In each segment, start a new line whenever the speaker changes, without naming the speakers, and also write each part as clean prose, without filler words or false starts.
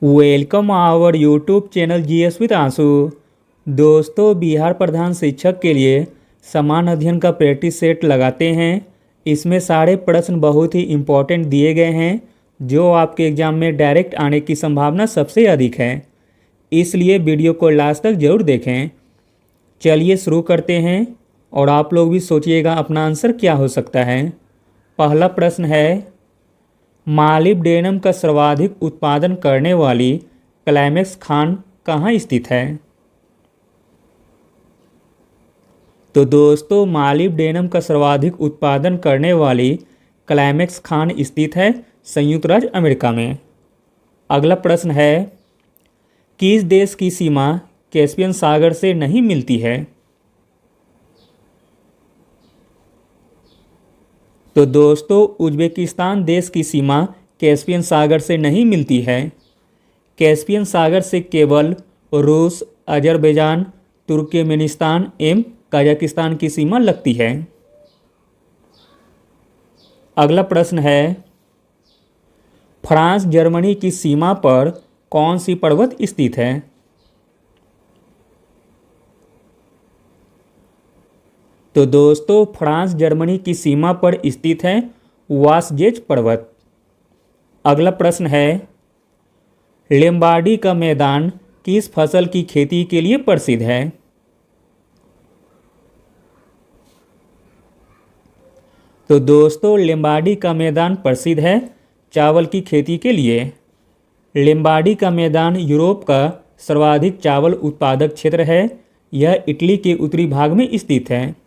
Welcome our YouTube channel GS with Aansu. दोस्तों, बिहार प्रधान शिक्षक के लिए समान अध्ययन का प्रैक्टिस सेट लगाते हैं। इसमें सारे प्रश्न बहुत ही इम्पोर्टेंट दिए गए हैं जो आपके एग्ज़ाम में डायरेक्ट आने की संभावना सबसे अधिक है, इसलिए वीडियो को लास्ट तक ज़रूर देखें। चलिए शुरू करते हैं और आप लोग भी सोचिएगा अपना आंसर क्या हो सकता है। पहला प्रश्न है, मालिब्डेनम का सर्वाधिक उत्पादन करने वाली क्लाइमेक्स खान कहाँ स्थित है? तो दोस्तों, मालिब्डेनम का सर्वाधिक उत्पादन करने वाली क्लाइमेक्स खान स्थित है संयुक्त राज्य अमेरिका में। अगला प्रश्न है, किस देश की सीमा कैस्पियन सागर से नहीं मिलती है? तो दोस्तों, उज्बेकिस्तान देश की सीमा कैस्पियन सागर से नहीं मिलती है। कैस्पियन सागर से केवल रूस, अजरबैजान, तुर्कमेनिस्तान एवं कजाकिस्तान की सीमा लगती है। अगला प्रश्न है, फ्रांस जर्मनी की सीमा पर कौन सी पर्वत स्थित है? तो दोस्तों, फ्रांस जर्मनी की सीमा पर स्थित है वासजेज पर्वत। अगला प्रश्न है, लेम्बार्डी का मैदान किस फसल की खेती के लिए प्रसिद्ध है? तो दोस्तों, लेम्बार्डी का मैदान प्रसिद्ध है चावल की खेती के लिए। लेम्बार्डी का मैदान यूरोप का सर्वाधिक चावल उत्पादक क्षेत्र है। यह इटली के उत्तरी भाग में स्थित है।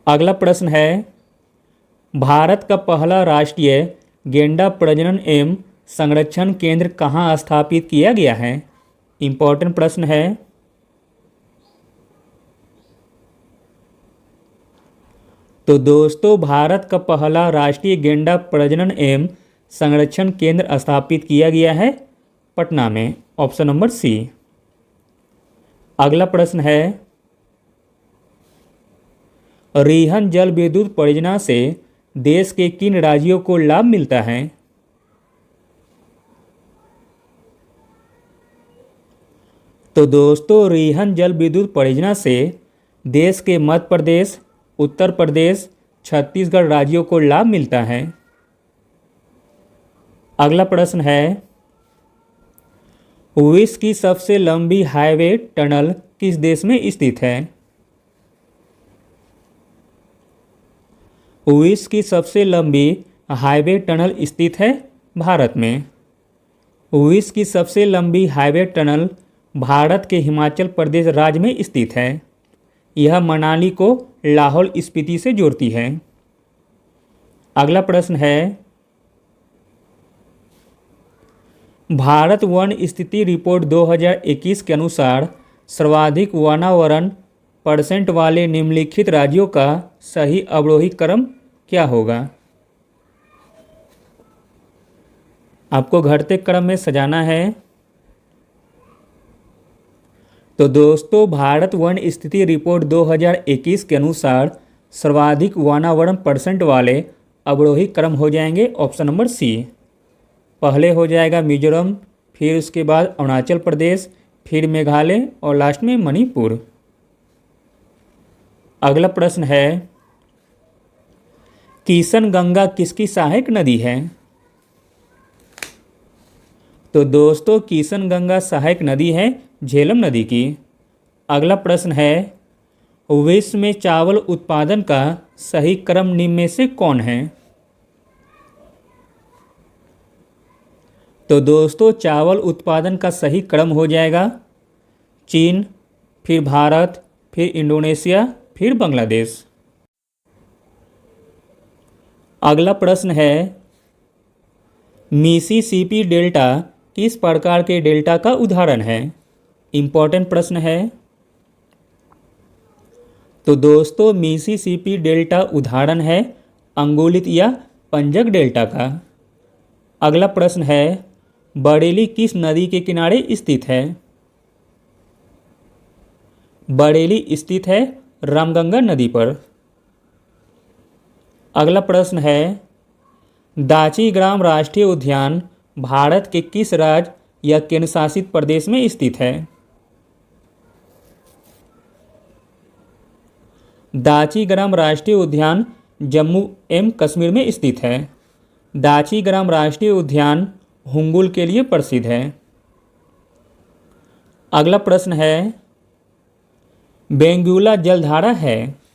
अगला प्रश्न है, भारत का पहला राष्ट्रीय गैंडा प्रजनन एवं संरक्षण केंद्र कहाँ स्थापित किया गया है? इम्पोर्टेंट प्रश्न है। तो दोस्तों, भारत का पहला राष्ट्रीय गैंडा प्रजनन एवं संरक्षण केंद्र स्थापित किया गया है पटना में। Option number C. अगला प्रश्न है, रिहन जल विद्युत परियोजना से देश के किन राज्यों को लाभ मिलता है? तो दोस्तों, रिहन जल विद्युत परियोजना से देश के मध्य प्रदेश, उत्तर प्रदेश, छत्तीसगढ़ राज्यों को लाभ मिलता है। अगला प्रश्न है, विश्व की सबसे लंबी हाईवे टनल किस देश में स्थित है? विश्व की सबसे लंबी हाईवे टनल स्थित है भारत में। विश्व की सबसे लंबी हाईवे टनल भारत के हिमाचल प्रदेश राज्य में स्थित है। यह मनाली को लाहौल स्पीति से जोड़ती है। अगला प्रश्न है, भारत वन स्थिति रिपोर्ट 2021 के अनुसार सर्वाधिक वनावरण % वाले निम्नलिखित राज्यों का सही अवरोही क्रम क्या होगा? आपको घटते क्रम में सजाना है। तो दोस्तों, भारत वन स्थिति रिपोर्ट 2021 के अनुसार सर्वाधिक वनावरण % वाले अवरोही क्रम हो जाएंगे ऑप्शन नंबर सी। पहले हो जाएगा मिजोरम, फिर उसके बाद अरुणाचल प्रदेश, फिर मेघालय और लास्ट में मणिपुर। अगला प्रश्न है, किशनगंगा किसकी सहायक नदी है? तो दोस्तों, किशनगंगा सहायक नदी है झेलम नदी की। अगला प्रश्न है, विश्व में चावल उत्पादन का सही क्रम निम्न में से कौन है? तो दोस्तों, चावल उत्पादन का सही क्रम हो जाएगा चीन, फिर भारत, फिर इंडोनेशिया, फिर बांग्लादेश। अगला प्रश्न है, मिसिसिपी डेल्टा किस प्रकार के डेल्टा का उदाहरण है? इम्पोर्टेंट प्रश्न है। तो दोस्तों, मिसिसिपी डेल्टा उदाहरण है अंगुलित या पंजक डेल्टा का। अगला प्रश्न है, बरेली किस नदी के किनारे स्थित है? बरेली स्थित है रामगंगा नदी पर। अगला प्रश्न है, दाचीग्राम राष्ट्रीय उद्यान भारत के किस राज्य या केंद्र शासित प्रदेश में स्थित है? दाचीग्राम राष्ट्रीय उद्यान जम्मू एवं कश्मीर में स्थित है। दाचीग्राम राष्ट्रीय उद्यान हुंगुल के लिए प्रसिद्ध है। अगला प्रश्न है, बेंगुला जलधारा है?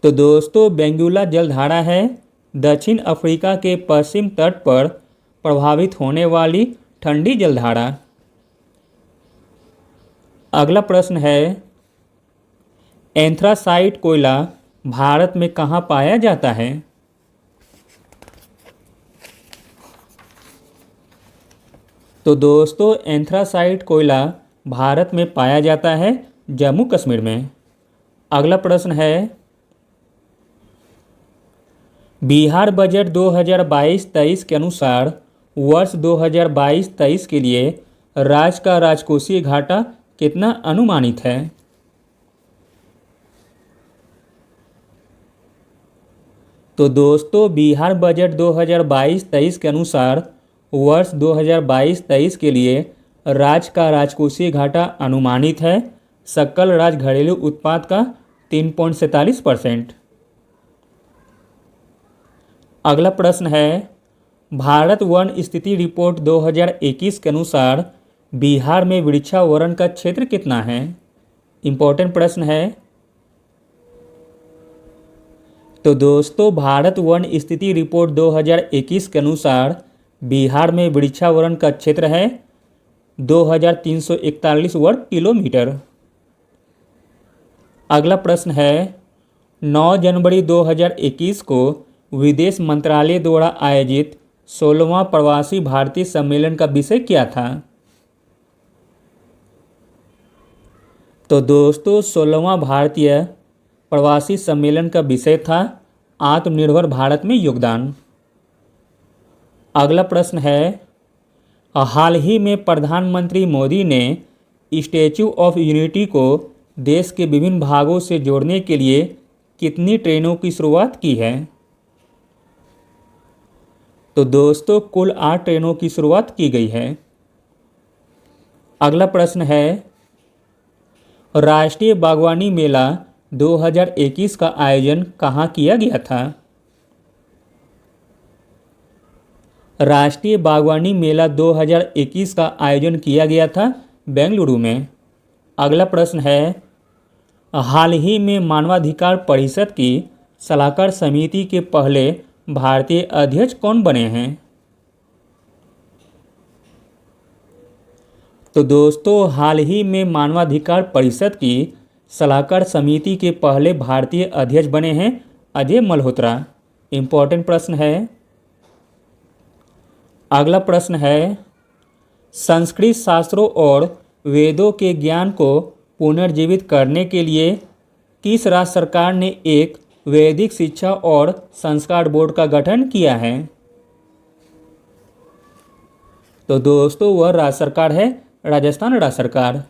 तो दोस्तों बेंगुला जलधारा है दक्षिण अफ्रीका के पश्चिम तट पर प्रभावित होने वाली ठंडी जलधारा। अगला प्रश्न है, एंथ्रासाइट कोयला भारत में कहाँ पाया जाता है? तो दोस्तों एंथ्रासाइट कोयला भारत में पाया जाता है जम्मू कश्मीर में। अगला प्रश्न है, बिहार बजट 2022-23 के अनुसार वर्ष 2022-23 के लिए राज्य का राजकोषीय घाटा कितना अनुमानित है? तो दोस्तों बिहार बजट 2022-23 के अनुसार वर्ष 2022-23 के लिए राज्य का राजकोषीय घाटा अनुमानित है सकल राज्य घरेलू उत्पाद का 3.47%। अगला प्रश्न है, भारत वन स्थिति रिपोर्ट 2021 के अनुसार बिहार में वृक्षावरण का क्षेत्र कितना है? इम्पोर्टेंट प्रश्न है। तो दोस्तों भारत वन स्थिति रिपोर्ट 2021 के अनुसार बिहार में वृक्षावरण का क्षेत्र है 2341 वर्ग किलोमीटर। अगला प्रश्न है, 9 जनवरी 2021 को विदेश मंत्रालय द्वारा आयोजित 16वां प्रवासी भारतीय सम्मेलन का विषय क्या था? तो दोस्तों 16वां भारतीय प्रवासी सम्मेलन का विषय था आत्मनिर्भर भारत में योगदान। अगला प्रश्न है, हाल ही में प्रधानमंत्री मोदी ने स्टैच्यू ऑफ यूनिटी को देश के विभिन्न भागों से जोड़ने के लिए कितनी ट्रेनों की शुरुआत की है? तो दोस्तों कुल 8 ट्रेनों की शुरुआत की गई है। अगला प्रश्न है, राष्ट्रीय बागवानी मेला 2021 का आयोजन कहाँ किया गया था? राष्ट्रीय बागवानी मेला 2021 का आयोजन किया गया था बेंगलुरु में। अगला प्रश्न है, हाल ही में मानवाधिकार परिषद की सलाहकार समिति के पहले भारतीय अध्यक्ष कौन बने हैं? तो दोस्तों हाल ही में मानवाधिकार परिषद की सलाहकार समिति के पहले भारतीय अध्यक्ष बने हैं अजय मल्होत्रा। इम्पोर्टेंट प्रश्न है। अगला प्रश्न है, संस्कृत शास्त्रों और वेदों के ज्ञान को पुनर्जीवित करने के लिए किस राज्य सरकार ने एक वैदिक शिक्षा और संस्कार बोर्ड का गठन किया है? तो दोस्तों वह राज्य सरकार है राजस्थान राज्य सरकार।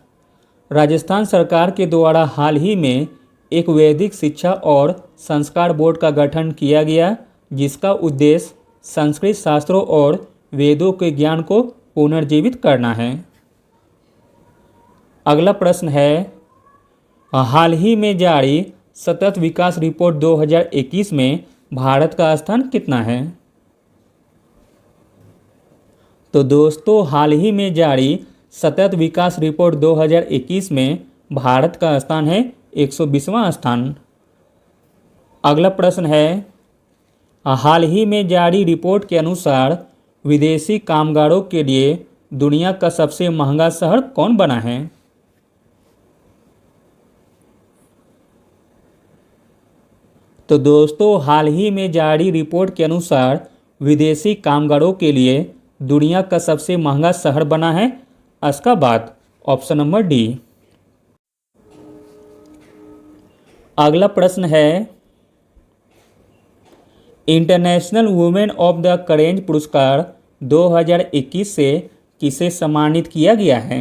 राजस्थान सरकार के द्वारा हाल ही में एक वैदिक शिक्षा और संस्कार बोर्ड का गठन किया गया जिसका उद्देश्य संस्कृत शास्त्रों और वेदों के ज्ञान को पुनर्जीवित करना है। अगला प्रश्न है, हाल ही में जारी सतत विकास रिपोर्ट 2021 में भारत का स्थान कितना है? तो दोस्तों हाल ही में जारी सतत विकास रिपोर्ट 2021 में भारत का स्थान है 120वां स्थान। अगला प्रश्न है, हाल ही में जारी रिपोर्ट के अनुसार विदेशी कामगारों के लिए दुनिया का सबसे महंगा शहर कौन बना है? तो दोस्तों हाल ही में जारी रिपोर्ट के अनुसार विदेशी कामगारों के लिए दुनिया का सबसे महंगा शहर बना है अशकाबाद। Option number D. अगला प्रश्न है, international women of the Karanj पुरस्कार 2021 से किसे सम्मानित किया गया है?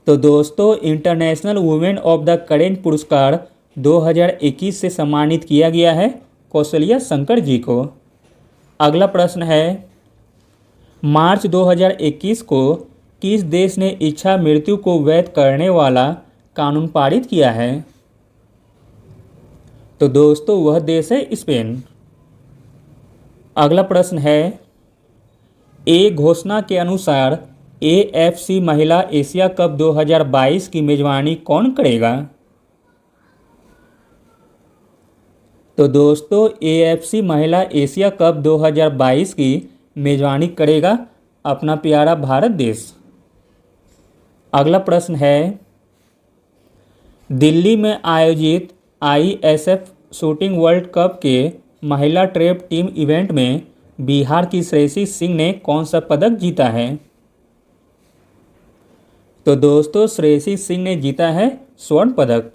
तो दोस्तों international women of the Karanj पुरस्कार 2021 से सम्मानित किया गया है? कौशल्या शंकर जी को। अगला प्रश्न है, मार्च 2021 को किस देश ने इच्छा मृत्यु को वैध करने वाला कानून पारित किया है? तो दोस्तों वह देश है स्पेन। अगला प्रश्न है, ए घोषणा के अनुसार AFC महिला एशिया कप 2022 की मेजबानी कौन करेगा? तो दोस्तों AFC महिला एशिया कप 2022 की मेजबानी करेगा अपना प्यारा भारत देश। अगला प्रश्न है, दिल्ली में आयोजित ISF शूटिंग वर्ल्ड कप के महिला ट्रैप टीम इवेंट में बिहार की श्रेयसी सिंह ने कौन सा पदक जीता है? तो दोस्तों श्रेयसी सिंह ने जीता है स्वर्ण पदक।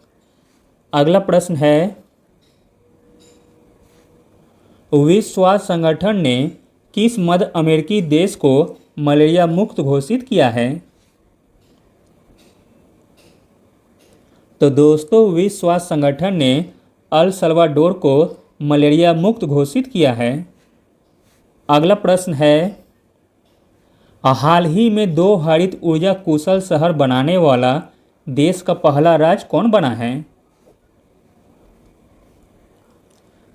अगला प्रश्न है, विश्व स्वास्थ्य संगठन ने किस मध्य अमेरिकी देश को मलेरिया मुक्त घोषित किया है? तो दोस्तों विश्व स्वास्थ्य संगठन ने अल सल्वाडोर को मलेरिया मुक्त घोषित किया है। अगला प्रश्न है, हाल ही में 2 हरित ऊर्जा कुशल शहर बनाने वाला देश का पहला राज्य कौन बना है?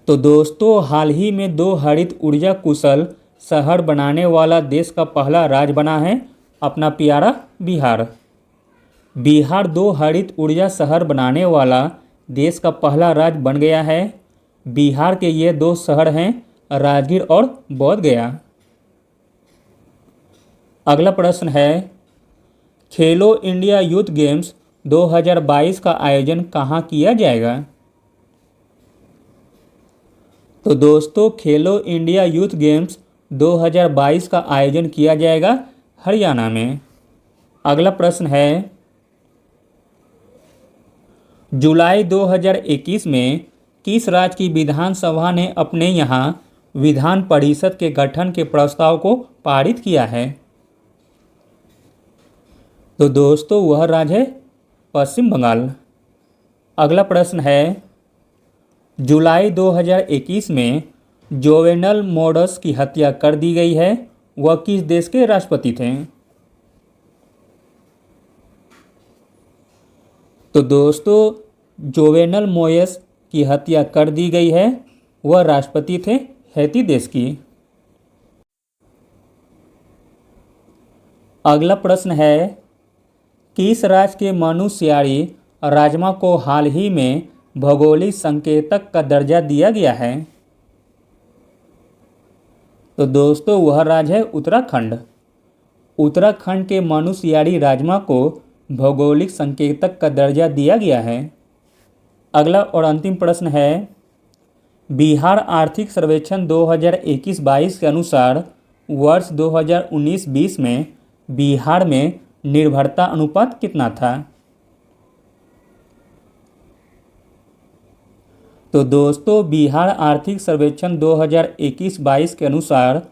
तो दोस्तों हाल ही में 2 हरित ऊर्जा कुशल शहर बनाने वाला देश का पहला राज्य बना है अपना प्यारा बिहार। बिहार 2 हरित ऊर्जा शहर बनाने वाला देश का पहला राज्य बन गया है। बिहार के ये 2 शहर हैं राजगीर और बोध गया। अगला प्रश्न है, खेलो इंडिया यूथ गेम्स 2022 का आयोजन कहाँ किया जाएगा? तो दोस्तों खेलो इंडिया यूथ गेम्स 2022 का आयोजन किया जाएगा हरियाणा में। अगला प्रश्न है, जुलाई 2021 में किस राज्य की विधानसभा ने अपने यहाँ विधान परिषद के गठन के प्रस्ताव को पारित किया है? तो दोस्तों वह राज्य है पश्चिम बंगाल। अगला प्रश्न है, जुलाई 2021 में जोवेनल मोडस की हत्या कर दी गई है, वह किस देश के राष्ट्रपति थे? तो दोस्तों जोवेनल मोयस की हत्या कर दी गई है, वह राष्ट्रपति थे हैती देश की। अगला प्रश्न है, किस राज्य के मनुष्यारी राजमा को हाल ही में भौगोलिक संकेतक का दर्जा दिया गया है? तो दोस्तों वह राज्य है उत्तराखंड। उत्तराखंड के मनुष्यारी राजमा को भौगोलिक संकेतक का दर्जा दिया गया है। अगला और अंतिम प्रश्न है, बिहार आर्थिक सर्वेक्षण 2021-22 के अनुसार वर्ष 2019-20 में बिहार में निर्भरता अनुपात कितना था? तो दोस्तों बिहार आर्थिक सर्वेक्षण 2021-22 के अनुसार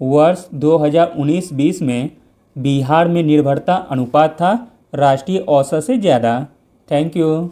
वर्ष 2019-20 में बिहार में निर्भरता अनुपात था राष्ट्रीय औसत से ज़्यादा। Thank you.